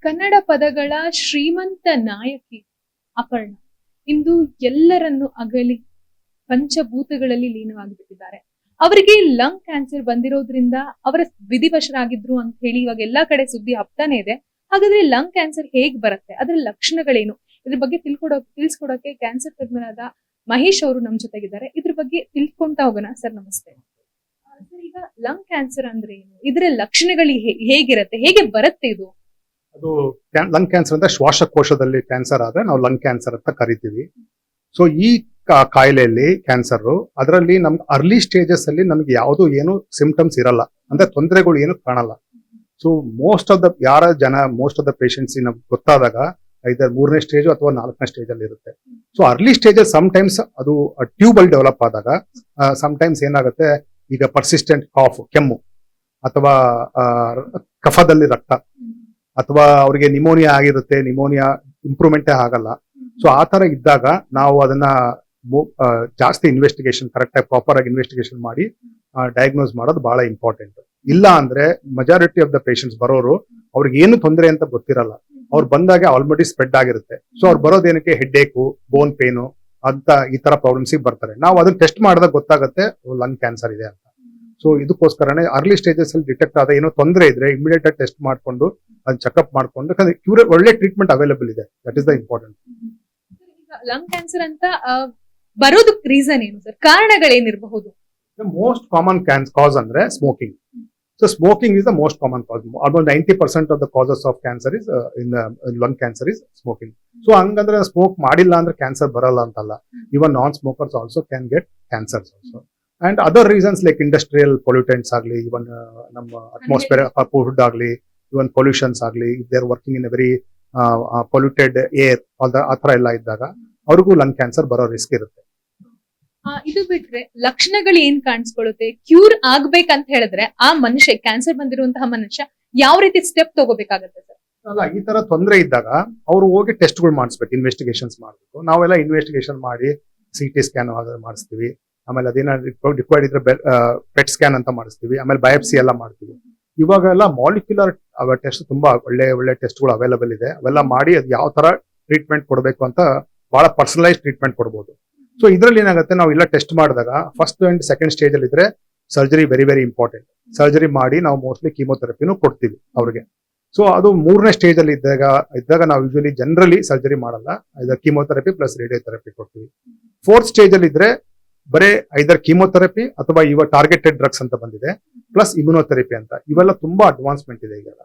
ಕನ್ನಡ ಪದಗಳ ಶ್ರೀಮಂತ ನಾಯಕಿ ಅಪರ್ಣ ಇಂದು ಎಲ್ಲರನ್ನು ಅಗಲಿ ಪಂಚಭೂತಗಳಲ್ಲಿ ಲೀನವಾಗಿಬಿಟ್ಟಿದ್ದಾರೆ. ಅವರಿಗೆ ಲಂಗ್ ಕ್ಯಾನ್ಸರ್ ಬಂದಿರೋದ್ರಿಂದ ಅವರ ವಿಧಿವಶರಾಗಿದ್ರು ಅಂತ ಹೇಳಿ ಇವಾಗ ಎಲ್ಲಾ ಕಡೆ ಸುದ್ದಿ ಹಬ್ತಾನೆ ಇದೆ. ಹಾಗಾದ್ರೆ ಲಂಗ್ ಕ್ಯಾನ್ಸರ್ ಹೇಗ್ ಬರುತ್ತೆ, ಅದರ ಲಕ್ಷಣಗಳೇನು, ಇದ್ರ ಬಗ್ಗೆ ತಿಳಿಸ್ಕೊಡೋಕೆ ಕ್ಯಾನ್ಸರ್ ತಜ್ಞರಾದ ಮಹೇಶ್ ಅವರು ನಮ್ ಜೊತೆಗಿದ್ದಾರೆ. ಇದ್ರ ಬಗ್ಗೆ ತಿಳ್ಕೊಂತಾ ಹೋಗೋಣ. ಸರ್ ನಮಸ್ತೆ. ಸರ್, ಈಗ ಲಂಗ್ ಕ್ಯಾನ್ಸರ್ ಅಂದ್ರೆ ಏನು, ಇದರ ಲಕ್ಷಣಗಳು ಹೇಗಿರುತ್ತೆ, ಹೇಗೆ ಬರುತ್ತೆ ಇದು? ಅದು ಲಂಗ್ ಕ್ಯಾನ್ಸರ್ ಅಂದ್ರೆ ಶ್ವಾಸಕೋಶದಲ್ಲಿ ಕ್ಯಾನ್ಸರ್ ಆದ್ರೆ ನಾವು ಲಂಗ್ ಕ್ಯಾನ್ಸರ್ ಅಂತ ಕರಿತೀವಿ. ಸೊ ಈ ಕಾಯಿಲೆಯಲ್ಲಿ ಕ್ಯಾನ್ಸರ್ ಅದರಲ್ಲಿ ನಮ್ಗೆ ಅರ್ಲಿ ಸ್ಟೇಜಸ್ ಅಲ್ಲಿ ನಮ್ಗೆ ಯಾವುದು ಏನು ಸಿಂಪ್ಟಮ್ಸ್ ಇರಲ್ಲ, ಅಂದ್ರೆ ತೊಂದರೆಗಳು ಏನು ಕಾಣಲ್ಲ. So most of the patients ನಮ್ಗೆ ಗೊತ್ತಾದಾಗ ಐದರ್ 3ನೇ ಸ್ಟೇಜ್ ಅಥವಾ 4ನೇ ಸ್ಟೇಜ್ ಅಲ್ಲಿ ಇರುತ್ತೆ. ಸೊ ಅರ್ಲಿ ಸ್ಟೇಜಸ್ ಸಮ್ಟೈಮ್ಸ್ ಅದು ಟ್ಯೂಬಲ್ ಡೆವಲಪ್ ಆದಾಗ ಸಮ್ಟೈಮ್ಸ್ ಏನಾಗುತ್ತೆ, ಈಗ ಪರ್ಸಿಸ್ಟೆಂಟ್ ಕಾಫ್, ಕೆಮ್ಮು, ಅಥವಾ ಕಫದಲ್ಲಿ ರಕ್ತ, ಅಥವಾ ಅವ್ರಿಗೆ ನಿಮೋನಿಯಾ ಆಗಿರುತ್ತೆ, ನಿಮೋನಿಯಾ ಇಂಪ್ರೂವ್ಮೆಂಟೇ ಆಗಲ್ಲ. ಸೊ ಆ ತರ ಇದ್ದಾಗ ನಾವು ಅದನ್ನ ಜಾಸ್ತಿ ಇನ್ವೆಸ್ಟಿಗೇಷನ್, ಕರೆಕ್ಟ್ ಆಗಿ ಪ್ರಾಪರ್ ಆಗಿ ಇನ್ವೆಸ್ಟಿಗೇಷನ್ ಮಾಡಿ ಡಯಾಗ್ನೋಸ್ ಮಾಡೋದು ಬಹಳ ಇಂಪಾರ್ಟೆಂಟ್. ಇಲ್ಲ ಅಂದ್ರೆ ಮೆಜಾರಿಟಿ ಆಫ್ ದ ಪೇಷಂಟ್ಸ್ ಬರೋರು ಅವ್ರಿಗೆ ಏನು ತೊಂದರೆ ಅಂತ ಗೊತ್ತಿರಲ್ಲ. ಅವ್ರು ಬಂದಾಗ ಆಲ್ರೆಡಿ ಸ್ಪ್ರೆಡ್ ಆಗಿರುತ್ತೆ. ಸೊ ಅವ್ರು ಬರೋದೇನಕ್ಕೆ ಹೆಡ್ ಏಕು, ಬೋನ್ ಪೇನು ಅಂತ ಈ ತರ ಪ್ರಾಬ್ಲಮ್ಸ್ ಬರ್ತಾರೆ. ನಾವು ಅದನ್ನ ಟೆಸ್ಟ್ ಮಾಡಿದಾಗ ಗೊತ್ತಾಗುತ್ತೆ ಲಂಗ್ ಕ್ಯಾನ್ಸರ್ ಇದೆ ಅಂತ. ಸೊ ಇದಕ್ಕೋಸ್ಕರನೇ ಅರ್ಲಿ ಸ್ಟೇಜಸ್ ಅಲ್ಲಿ ಡಿಟೆಕ್ಟ್ ಆದ ಏನೋ ತೊಂದರೆ ಇದ್ರೆ ಇಮಿಡಿಯೇಟ್ ಆಗಿ ಟೆಸ್ಟ್ ಮಾಡ್ಕೊಂಡು ಅದನ್ನ ಚೆಕ್ಅಪ್ ಮಾಡ್ಕೊಂಡು, ಯಾಕಂದ್ರೆ ಒಳ್ಳೆ ಟ್ರೀಟ್ಮೆಂಟ್ ಅವೈಲೇಬಲ್ ಇದೆ. That is the important. Lung cancer ಅಂತ ಬರೋದಕ್ಕೆ ರೀಸನ್ ಏನು ಸರ್, ಕಾರಣಗಳೇನಿರಬಹುದು? ಮೋಸ್ಟ್ ಕಾಮನ್ ಕಾಸ್ ಅಂದ್ರೆ smoking. So smoking is the most common cause. Almost 90% of the causes of cancer is in lung cancer is smoking. So hangandre smoke madilla andre cancer baralla antalla. Even non-smokers also can get cancers also. And other reasons like industrial pollutants agli, even ನಮ್ಮ atmosphere food agli, even pollutions agli, if they are working in a very polluted air, all the athra ella iddaga ಅವ್ರಿಗೂ lung cancer ಬರೋ risk ಇರುತ್ತೆ. ಇದು ಬಿಟ್ರೆ ಲಕ್ಷಣಗಳು ಏನ್ ಕಾಣಿಸ್ಕೊಳ್ಳುತ್ತೆ? Cure ಆಗ್ಬೇಕಂತ ಹೇಳಿದ್ರೆ ಆ ಮನುಷ್ಯ, ಕ್ಯಾನ್ಸರ್ ಬಂದಿರುವಂತಹ ಮನುಷ್ಯ ಯಾವ ರೀತಿ ಸ್ಟೆಪ್ ತಗೋಬೇಕಾಗತ್ತೆ ಸರ್? ಅಲ್ಲ, ಈ ತರ ತೊಂದರೆ ಇದ್ದಾಗ ಅವ್ರು ಹೋಗಿ ಟೆಸ್ಟ್ಗಳು ಮಾಡಿಸ್ಬೇಕು, ಇನ್ವೆಸ್ಟಿಗೇಷನ್ಸ್ ಮಾಡಬೇಕು. ನಾವೆಲ್ಲ ಇನ್ವೆಸ್ಟಿಗೇಷನ್ ಮಾಡಿ CT ಸ್ಕ್ಯಾನ್ ಮಾಡಿಸ್ತೀವಿ. ಆಮೇಲೆ ಅದೇನ ರಿಕ್ವೈರ್ಡ್ ಇದ್ರೆ ಪೆಟ್ ಸ್ಕ್ಯಾನ್ ಅಂತ ಮಾಡಿಸ್ತೀವಿ. ಆಮೇಲೆ ಬಯಾಪ್ಸಿ ಎಲ್ಲ ಮಾಡ್ತೀವಿ. ಇವಾಗೆಲ್ಲ ಮಾಲಿಕ್ಯುಲರ್ ಟೆಸ್ಟ್ ತುಂಬಾ ಒಳ್ಳೆ ಟೆಸ್ಟ್ಗಳು ಅವೈಲೇಬಲ್ ಇದೆ. ಅವೆಲ್ಲ ಮಾಡಿ ಅದು ಯಾವ ತರ ಟ್ರೀಟ್ಮೆಂಟ್ ಕೊಡಬೇಕು ಅಂತ ಬಹಳ ಪರ್ಸನಲೈಸ್ ಟ್ರೀಟ್ಮೆಂಟ್ ಕೊಡ್ಬೋದು. ಸೊ ಇದ್ರಲ್ಲಿ ಏನಾಗುತ್ತೆ, ನಾವು ಎಲ್ಲ ಟೆಸ್ಟ್ ಮಾಡಿದಾಗ ಫಸ್ಟ್ ಅಂಡ್ ಸೆಕೆಂಡ್ ಸ್ಟೇಜ್ ಅಲ್ಲಿ ಇದ್ರೆ ಸರ್ಜರಿ ವೆರಿ ಇಂಪಾರ್ಟೆಂಟ್. ಸರ್ಜರಿ ಮಾಡಿ ನಾವು ಮೋಸ್ಟ್ಲಿ ಕೀಮೋಥೆರಪಿನೂ ಕೊಡ್ತೀವಿ ಅವ್ರಿಗೆ. ಸೊ ಅದು 3ನೇ ಸ್ಟೇಜ್ ಅಲ್ಲಿ ಇದ್ದಾಗ ನಾವು ಯೂಶಲಿ ಜನರಲಿ ಸರ್ಜರಿ ಮಾಡಲ್ಲ, ಐದರ್ ಕೀಮೋಥೆರಪಿ ಪ್ಲಸ್ ರೇಡಿಯೋಥೆರಪಿ ಕೊಡ್ತೀವಿ. 4th ಸ್ಟೇಜ್ ಅಲ್ಲಿ ಇದ್ರೆ ಬರೇ ಐದರ್ ಕೀಮೋಥೆರಪಿ ಅಥವಾ ಇವಾಗ ಟಾರ್ಗೆಟೆಡ್ ಡ್ರಗ್ಸ್ ಅಂತ ಬಂದಿದೆ, ಪ್ಲಸ್ ಇಮ್ಯುನೋಥೆರಪಿ ಅಂತ. ಇವೆಲ್ಲ ತುಂಬಾ ಅಡ್ವಾನ್ಸ್ಮೆಂಟ್ ಇದೆ ಈಗೆಲ್ಲ.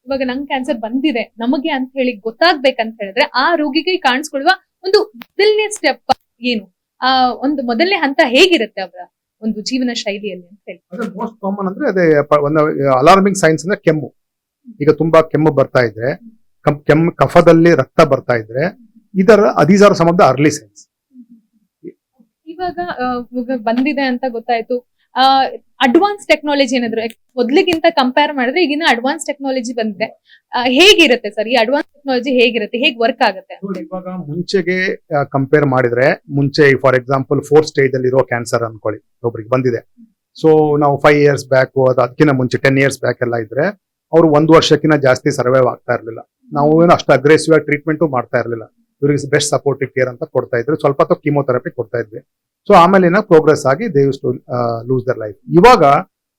ಇವಾಗ ಲಂಗ್ ಕ್ಯಾನ್ಸರ್ ಬಂದಿದೆ ನಮಗೆ ಅಂತ ಹೇಳಿ ಗೊತ್ತಾಗ್ಬೇಕಂತ ಹೇಳಿದ್ರೆ ಆ ರೋಗಿಗೆ ಕಾಣಿಸ್ಕೊಳ್ಳುವ ಒಂದು ಮೊದಲನೇ ಸ್ಟೆಪ್ ಏನು, ಒಂದು ಮೊದಲನೇ ಹಂತ ಹೇಗಿರುತ್ತೆ ಅವರ ಒಂದು ಜೀವನ ಶೈಲಿಯಲ್ಲಿ ಅಂತ ಹೇಳಿ? ಮೋಸ್ಟ್ ಕಾಮನ್ ಅಂದ್ರೆ ಅದೇ ಒಂದು ಅಲಾರ್ಮಿಂಗ್ ಸೈನ್ಸ್ ಅಂದ್ರೆ ಕೆಮ್ಮು. ಈಗ ತುಂಬಾ ಕೆಮ್ಮು ಬರ್ತಾ ಇದ್ರೆ, ಕಫದಲ್ಲಿ ರಕ್ತ ಬರ್ತಾ ಇದ್ರೆ, these are some of the early signs. ಇವಾಗ ಬಂದಿದೆ ಅಂತ ಗೊತ್ತಾಯ್ತು, ಅಡ್ವಾನ್ಸ್ ಟೆಕ್ನಾಲಜಿ ಏನಾದ್ರು ಮೊದ್ಲಿಗಿಂತ ಕಂಪೇರ್ ಮಾಡಿದ್ರೆ ಈಗಿನ ಅಡ್ವಾನ್ಸ್ ಟೆಕ್ನಾಲಜಿ ಬಂದಿದೆ, ಹೇಗಿರುತ್ತೆ ಸರ್? ಈ ಅಡ್ವಾನ್ಸ್ ಟೆಕ್ನಾಲಜಿ ಹೇಗಿರುತ್ತೆ, ಹೇಗ್ ವರ್ಕ್ ಆಗುತ್ತೆ? ಇವಾಗ ಮುಂಚೆಗೆ ಕಂಪೇರ್ ಮಾಡಿದ್ರೆ, ಮುಂಚೆ ಫಾರ್ ಎಕ್ಸಾಂಪಲ್ 4th ಸ್ಟೇಜ್ ಅಲ್ಲಿ ಇರೋ ಕ್ಯಾನ್ಸರ್ ಅನ್ಕೊಳ್ಳಿ ಒಬ್ರಿಗೆ ಬಂದಿದೆ. ಸೊ ನಾವು 5 years ಬ್ಯಾಕ್, ಅದಕ್ಕಿಂತ ಮುಂಚೆ 10 years ಬ್ಯಾಕ್ ಎಲ್ಲ ಇದ್ರೆ ಅವ್ರು 1 ವರ್ಷಕ್ಕಿಂತ ಜಾಸ್ತಿ ಸರ್ವೈವ್ ಆಗ್ತಾ ಇರ್ಲಿಲ್ಲ. ನಾವು ಏನು ಅಷ್ಟು ಅಗ್ರೆಸಿವ್ ಆಗಿ ಟ್ರೀಟ್ಮೆಂಟು ಮಾಡ್ತಾ ಇರ್ಲಿಲ್ಲ. ಇವ್ರಿಗೆ ಬೆಸ್ಟ್ ಸಪೋರ್ಟಿವ್ ಕೇರ್ ಅಂತ ಕೊಡ್ತಾ ಇದ್ರು, ಸ್ವಲ್ಪ ಹೊತ್ತು ಕೀಮೋಥೆರಪಿ ಕೊಡ್ತಾ ಇದ್ವಿ. ಸೊ ಆಮೇಲೆ ಪ್ರೋಗ್ರೆಸ್ ಆಗಿ they used to lose their life. ಇವಾಗ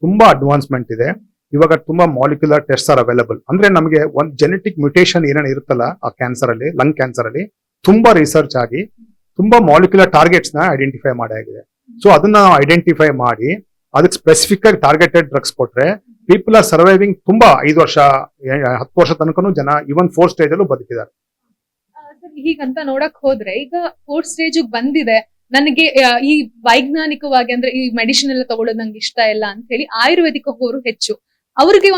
ತುಂಬಾ ಅಡ್ವಾನ್ಸ್ಮೆಂಟ್ ಇದೆ. ಇವಾಗ ತುಂಬಾ ಮಾಲಿಕ್ಯುಲರ್ ಟೆಸ್ಟ್ ಆರ್ ಅವೈಲೇಬಲ್. ಅಂದ್ರೆ ನಮಗೆ ಒಂದು ಜೆನೆಟಿಕ್ ಮ್ಯೂಟೇಷನ್ ಏನೇನು ಇರುತ್ತಲ್ಲ ಆ ಕ್ಯಾನ್ಸರ್ ಅಲ್ಲಿ, ಲಂಗ್ ಕ್ಯಾನ್ಸರ್ ಅಲ್ಲಿ ತುಂಬಾ ರಿಸರ್ಚ್ ಆಗಿ ತುಂಬಾ ಮಾಲಿಕ್ಯುಲರ್ ಟಾರ್ಗೆಟ್ಸ್ ನ ಐಡೆಂಟಿಫೈ ಮಾಡಾಗಿದೆ. ಸೊ ಅದನ್ನ ಐಡೆಂಟಿಫೈ ಮಾಡಿ ಅದಕ್ಕೆ ಸ್ಪೆಸಿಫಿಕ್ ಆಗಿ ಟಾರ್ಗೆಟೆಡ್ ಡ್ರಗ್ಸ್ ಕೊಟ್ರೆ ಪೀಪಲ್ ಆರ್ ಸರ್ವೈವಿಂಗ್ ತುಂಬಾ 5 ವರ್ಷ 10 ವರ್ಷ ತನಕನೂ ಜನ ಇವನ್ 4th ಸ್ಟೇಜ್ ಅಲ್ಲೂ ಬದುಕಿದ್ದಾರೆ. ಹೀಗಂತ ನೋಡಕ್ ಹೋದ್ರೆ ಈಗ 4th ಸ್ಟೇಜ್ ಬಂದಿದೆ, ನನಗೆ ಈ ವೈಜ್ಞಾನಿಕವಾಗಿ ಅಂದ್ರೆ ಈ ಮೆಡಿಸಿನ್ ಎಲ್ಲ ತಗೊಳ್ಳೋದು ನಂಗೆ ಇಷ್ಟ ಇಲ್ಲ ಅಂತ ಹೇಳಿ ಆಯುರ್ವೇದಿಕ್ ಹೋಗೋರು ಹೆಚ್ಚು. ಅವ್ರಿಗೆ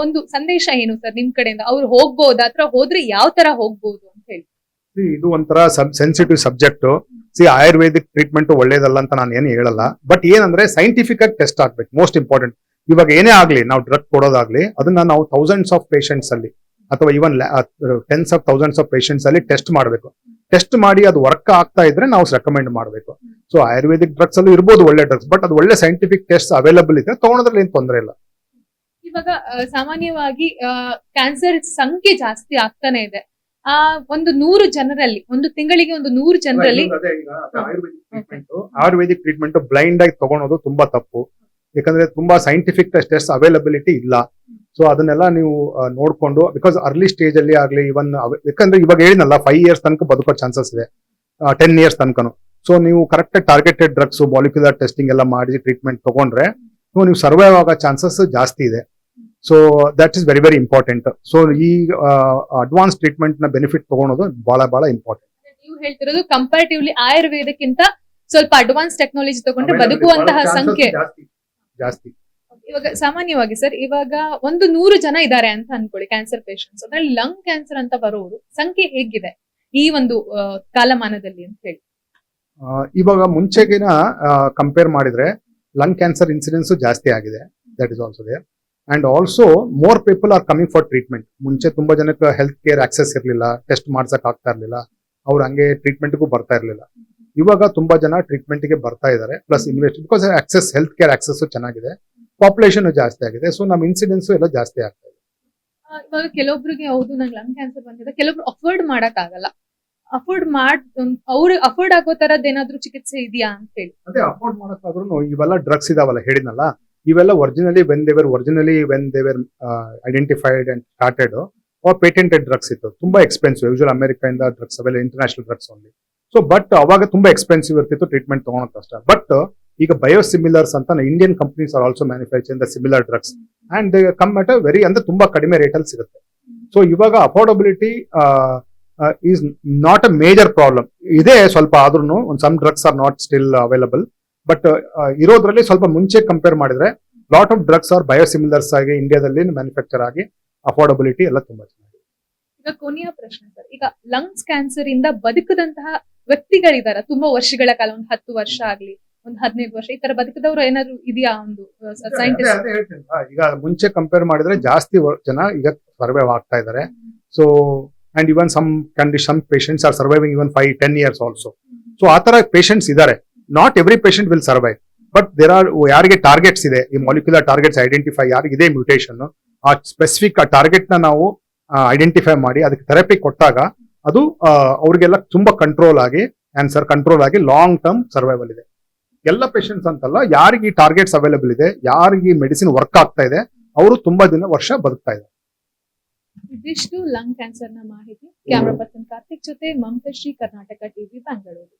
ಒಂದು ಸಂದೇಶ ಏನು ಸರ್ ನಿಮ್ ಕಡೆಯಿಂದ? ಅವ್ರು ಹೋಗ್ಬೋದಾ, ಅಥವಾ ಹೋದ್ರೆ ಯಾವ ತರ ಹೋಗ್ಬೋದು ಅಂತ ಹೇಳಿ? ಇದು ಒಂಥರ ಸೆನ್ಸಿಟಿವ್ ಸಬ್ಜೆಕ್ಟ್. ಆಯುರ್ವೇದಿಕ್ ಟ್ರೀಟ್ಮೆಂಟ್ ಒಳ್ಳೇದಲ್ಲ ಅಂತ ನಾನು ಏನು ಹೇಳಲ್ಲ. ಬಟ್ ಏನಂದ್ರೆ ಸೈಂಟಿಫಿಕ್ ಆಗಿ ಟೆಸ್ಟ್ ಆಗ್ಬೇಕು, ಮೋಸ್ಟ್ ಇಂಪಾರ್ಟೆಂಟ್. ಇವಾಗ ಏನೇ ಆಗ್ಲಿ, ನಾವು ಡ್ರಗ್ ಕೊಡೋದಾಗ್ಲಿ, ಅದನ್ನ ನಾವು ಥೌಸಂಡ್ಸ್ ಆಫ್ ಪೇಷಂಟ್ಸ್ ಅಲ್ಲಿ ಅಥವಾ ಇವನ್ 10s of thousands of patients ಅಲ್ಲಿ ಟೆಸ್ಟ್ ಮಾಡಬೇಕು. ಟೆಸ್ಟ್ ಮಾಡಿ ಅದು ವರ್ಕ್ ಆಗ್ತಾ ಇದ್ರೆ ನಾವು ರೆಕಮೆಂಡ್ ಮಾಡಬೇಕು. ಸೊ ಆಯುರ್ವೇದಿಕ್ ಡ್ರಗ್ಸ್ ಅಲ್ಲೂ ಇರ್ಬೋದು ಒಳ್ಳೆ ಡ್ರಗ್ಸ್, ಬಟ್ ಅದು ಒಳ್ಳೆ ಸೈಂಟಿಫಿಕ್ ಟೆಸ್ಟ್ ಅವೈಲೇಬಲ್ ಇದ್ರೆ ತಗೊಳೋದ್ರಲ್ಲಿ ಏನು ತೊಂದರೆ ಇಲ್ಲ. ಇವಾಗ ಸಾಮಾನ್ಯವಾಗಿ ಕ್ಯಾನ್ಸರ್ ಸಂಖ್ಯೆ ಜಾಸ್ತಿ ಆಗ್ತಾನೆ ಇದೆ. ಒಂದು 100 ಜನರಲ್ಲಿ, ಒಂದು ತಿಂಗಳಿಗೆ ಒಂದು 100 ಜನರಲ್ಲಿ ಆಯುರ್ವೇದಿಕ್ ಟ್ರೀಟ್ಮೆಂಟ್ ಬ್ಲೈಂಡ್ ಆಗಿ ತಗೊಳೋದು ತುಂಬಾ ತಪ್ಪು. ಯಾಕಂದ್ರೆ ತುಂಬಾ ಸೈಂಟಿಫಿಕ್ ಟೆಸ್ಟ್ ಅವೈಲಬಿಲಿಟಿ ಇಲ್ಲ. ಸೊ ಅದನ್ನೆಲ್ಲ ನೀವು ನೋಡ್ಕೊಂಡು, ಬಿಕಾಸ್ ಅರ್ಲಿ ಸ್ಟೇಜ್ ಅಲ್ಲಿ ಆಗ್ಲಿ, ಇವನ್ ಯಾಕಂದ್ರೆ ಇವಾಗ ಹೇಳಿನಲ್ಲ 5 ಇಯರ್ಸ್ ತನಕ ಬದುಕೋ ಚಾನ್ಸಸ್ ಇದೆ, 10 ಇಯರ್ಸ್ ತನಕನು. ಸೊ ನೀವು correct targeted drugs, molecular testing ಎಲ್ಲ ಮಾಡಿ ಟ್ರೀಟ್ಮೆಂಟ್ ತಗೊಂಡ್ರೆ ನೀವು ಸರ್ವೈವ್ ಆಗೋ ಚಾನ್ಸಸ್ ಜಾಸ್ತಿ ಇದೆ. So that is very very important. So ಈ ಅಡ್ವಾನ್ಸ್ ಟ್ರೀಟ್ಮೆಂಟ್ ನ ಬೆನಿಫಿಟ್ ತಗೊಳೋದು ಬಹಳ ಬಹಳ ಇಂಪಾರ್ಟೆಂಟ್. ನೀವು ಹೇಳ್ತಿರೋದು ಕಂಪ್ಯಾರಿಟಿವ್ಲಿ ಆಯುರ್ವೇದಕ್ಕಿಂತ ಸ್ವಲ್ಪ ಅಡ್ವಾನ್ಸ್ ಟೆಕ್ನಾಲಜಿ ತಗೊಂಡ್ರೆ ಬದುಕುವಂತಹ ಸಂಖ್ಯೆ ಜಾಸ್ತಿ. ಇವಾಗ ಸಾಮಾನ್ಯವಾಗಿ ಸರ್, ಇವಾಗ ಒಂದು 100 ಜನ ಇದ್ದಾರೆ ಅಂತ ಅನ್ಕೊಳ್ಳಿ ಕ್ಯಾನ್ಸರ್ ಪೇಷಂಟ್ಸ್, ಅದ್ರಲ್ಲಿ ಲಂಗ್ ಕ್ಯಾನ್ಸರ್ ಅಂತ ಬರೋರು ಸಂಖ್ಯೆ ಹೇಗಿದೆ ಈ ಒಂದು ಕಾಲಮಾನದಲ್ಲಿ ಅಂತ ಹೇಳಿ? ಇವಾಗ ಮುಂಚೆಗಿನ ಕಂಪೇರ್ ಮಾಡಿದ್ರೆ ಲಂಗ್ ಕ್ಯಾನ್ಸರ್ ಇನ್ಸಿಡೆನ್ಸ್ ಜಾಸ್ತಿ ಆಗಿದೆ. That is also there. And also more people are coming for treatment. ಮುಂಚೆ ತುಂಬಾ ಜನಕ್ಕೆ ಹೆಲ್ತ್ ಕೇರ್ ಆಕ್ಸೆಸ್ ಇರಲಿಲ್ಲ, ಟೆಸ್ಟ್ ಮಾಡ್ಸಕ್ ಆಗ್ತಾ ಇರ್ಲಿಲ್ಲ, ಅವ್ರು ಹಂಗೆ ಟ್ರೀಟ್ಮೆಂಟ್ಗೂ ಬರ್ತಾ ಇರ್ಲಿಲ್ಲ. ಇವಾಗ ತುಂಬಾ ಜನ ಟ್ರೀಟ್ಮೆಂಟ್ ಗೆ ಬರ್ತಾ ಇದ್ದಾರೆ. Plus invest, because access, health care access ಚೆನ್ನಾಗಿದೆ, ಪಾಪ್ಯುಲೇಷನ್ ಜಾಸ್ತಿ ಆಗಿದೆ. ಸೊ ನಮ್ಮ ಇನ್ಸಿಡೆನ್ಸ್ ಎಲ್ಲ ಜಾಸ್ತಿ ಆಗ್ತಾ ಇದೆ. ಇವಾಗ ಕೆಲವೊಬ್ರಿಗೆ ಹೌದು ನಂಗೆ ಲಂಗ್ ಕ್ಯಾನ್ಸರ್ ಬಂದಿದೆ, ಕೆಲವೊಬ್ರು ಅಫೋರ್ಡ್ ಮಾಡಕ್ ಆಗಲ್ಲ. ಅಫೋರ್ಡ್ ಆಗೋ ತರದ್ ಏನಾದ್ರು ಚಿಕಿತ್ಸೆ ಇದೆಯಾ ಅಂತ ಹೇಳಿ? ಅದೇ ಅಫೋರ್ಡ್ ಮಾಡಕ್ಕಾದ್ರೂ ಇವೆಲ್ಲ ಡ್ರಗ್ಸ್ ಇದಾವಲ್ಲ ಹೇಳಿದ್ನಲ್ಲ, ಇವೆಲ್ಲ ಒರಿಜಿನಲಿ ವೆನ್ ದೇವರ್ identified and started patented drugs ಇತ್ತು. ತುಂಬಾ ಎಕ್ಸ್ಪೆನ್ಸಿವ್. ಯೂಶುವಲ್ ಅಮೆರಿಕದಿಂದ ಡ್ರಗ್ಸ್ ಅವೆಲ್ಲ international drugs only. So but ಅವಾಗ ತುಂಬಾ ಎಕ್ಸ್ಪೆನ್ಸಿವ್ ಇರ್ತಿತ್ತು, ಟ್ರೀಟ್ಮೆಂಟ್ ತಗೊಳಕ್ ಕಷ್ಟ. ಬಟ್ ಈಗ ಬಯೋಸಿಮಿಲರ್ಸ್ ಅಂತ Indian companies are also manufacturing the similar drugs and they come at a very, ಅಂದ್ರೆ ತುಂಬಾ ಕಡಿಮೆ ರೇಟ್ ಅಲ್ಲಿ ಸಿಗುತ್ತೆ. ಸೊ ಇವಾಗ affordability is not a major problem. ಇದೆ ಸ್ವಲ್ಪ, ಆದ್ರೂ ಒಂದು some drugs are not still available. But ಇರೋದ್ರಲ್ಲಿ ಸ್ವಲ್ಪ ಮುಂಚೆ ಕಂಪೇರ್ ಮಾಡಿದ್ರೆ lot of drugs are biosimilars ಆಗಿ ಇಂಡಿಯಾದಲ್ಲಿ ಮ್ಯಾನುಫ್ಯಾಕ್ಚರ್ ಆಗಿ ಅಫೋರ್ಡಬಿಲಿಟಿ ಎಲ್ಲ ತುಂಬಾ ಚೆನ್ನಾಗಿದೆ. ಈಗ ಕೊನೆಯ ಪ್ರಶ್ನೆ ಸರ್, ಈಗ ಲಂಗ್ಸ್ ಕ್ಯಾನ್ಸರ್ ಇಂದ ಬದುಕದಂತಹ ವ್ಯಕ್ತಿಗಳಿದಾರ ತುಂಬಾ ವರ್ಷಗಳ ಕಾಲ, ಒಂದು 10 ವರ್ಷ ಆಗ್ಲಿ, ಒಂದು 15 ವರ್ಷ, ಈ ತರ ಬದುಕದವ್ರು ಏನಾದ್ರು ಇದೆಯಾ? ಒಂದು ಸೈಂಟಿಸ್ಟ್ ಈಗ ಮುಂಚೆ ಕಂಪೇರ್ ಮಾಡಿದ್ರೆ ಜಾಸ್ತಿ ಜನ ಈಗ ಸರ್ವೈವ್ ಆಗ್ತಾ ಇದ್ದಾರೆ. So and even some patients are surviving even 5-10 years also. So ಆ ತರ ಪೇಷಂಟ್ಸ್ ಇದ್ದಾರೆ. Not every patient will survive, but there are, ಯಾರಿಗೆ ಟಾರ್ಗೆಟ್ಸ್ ಇದೆ, ಈ ಮಾಲಿಕ್ಯುಲರ್ ಟಾರ್ಗೆಟ್ಸ್ ಐಡೆಂಟಿಫೈ, ಯಾರಿಗಿದೆ ಮ್ಯೂಟೇಷನ್, ಆ ಸ್ಪೆಸಿಫಿಕ್ ಟಾರ್ಗೆಟ್ ನ ನಾವು ಐಡೆಂಟಿಫೈ ಮಾಡಿ ಅದಕ್ಕೆ ಥೆರಪಿ ಕೊಟ್ಟಾಗ ಅದು ಅವ್ರಿಗೆಲ್ಲ ತುಂಬಾ ಕಂಟ್ರೋಲ್ ಆಗಿ, ಕ್ಯಾನ್ಸರ್ ಕಂಟ್ರೋಲ್ ಆಗಿ ಲಾಂಗ್ ಟರ್ಮ್ ಸರ್ವೈವಲ್ ಇದೆ. ಎಲ್ಲ ಪೇಷಂಟ್ಸ್ ಅಂತಲ್ಲ, ಯಾರಿಗೆ ಈ ಟಾರ್ಗೆಟ್ಸ್ ಅವೈಲೇಬಲ್ ಇದೆ, ಯಾರಿಗೆ ಮೆಡಿಸಿನ್ ವರ್ಕ್ ಆಗ್ತಾ ಇದೆ, ಅವರು ತುಂಬಾ ವರ್ಷ ಬದುಕ್ತಾ ಇದ್ದಾರೆ. ಇದಿಷ್ಟು ಲಂಗ್ ಕ್ಯಾನ್ಸರ್ ನ ಮಾಹಿತಿ. ಕ್ಯಾಮರಾ ಪರ್ಸನ್ ಕಾರ್ತಿಕ್ ಜೊತೆ ಮಮತಾ ಶ್ರೀ, ಕರ್ನಾಟಕ ಟಿವಿ, ಬೆಂಗಳೂರು.